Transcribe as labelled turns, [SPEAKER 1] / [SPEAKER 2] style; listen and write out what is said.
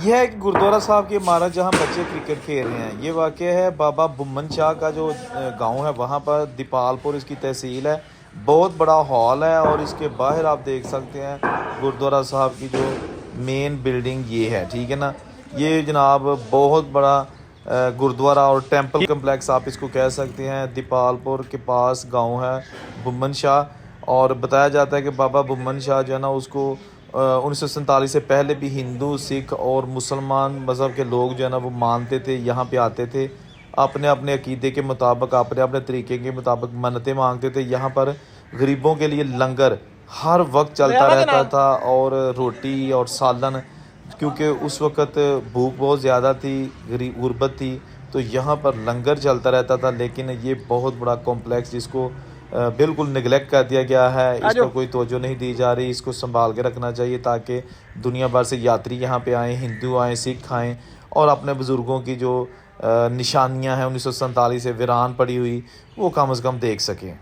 [SPEAKER 1] یہ ہے کہ گردوارہ صاحب کی عمارت جہاں بچے کرکٹ کھیل رہے ہیں، یہ واقع ہے بابا بمن شاہ کا جو گاؤں ہے، وہاں پر دیپال پور اس کی تحصیل ہے۔ بہت بڑا ہال ہے اور اس کے باہر آپ دیکھ سکتے ہیں گردوارہ صاحب کی جو مین بلڈنگ یہ ہے، ٹھیک ہے نا۔ یہ جناب بہت بڑا گردوارہ اور ٹیمپل کمپلیکس آپ اس کو کہہ سکتے ہیں، دیپال پور کے پاس گاؤں ہے بمن شاہ۔ اور بتایا جاتا ہے کہ بابا بمن شاہ جو ہے نا اس کو 1947 سے پہلے بھی ہندو، سکھ اور مسلمان مذہب کے لوگ جو ہے نا وہ مانتے تھے، یہاں پہ آتے تھے، اپنے اپنے عقیدے کے مطابق، اپنے اپنے طریقے کے مطابق منتیں مانگتے تھے۔ یہاں پر غریبوں کے لیے لنگر ہر وقت چلتا رہتا تھا، اور روٹی اور سالن، کیونکہ اس وقت بھوک بہت زیادہ تھی، غربت تھی، تو یہاں پر لنگر چلتا رہتا تھا۔ لیکن یہ بہت بڑا کمپلیکس جس کو بالکل نگلیکٹ کر دیا گیا ہے، اس پر کوئی توجہ نہیں دی جا رہی، اس کو سنبھال کے رکھنا چاہیے تاکہ دنیا بھر سے یاتری یہاں پہ آئیں، ہندو آئیں، سکھ آئیں، اور اپنے بزرگوں کی جو نشانیاں ہیں 1947 سے ویران پڑی ہوئی وہ کم از کم دیکھ سکیں۔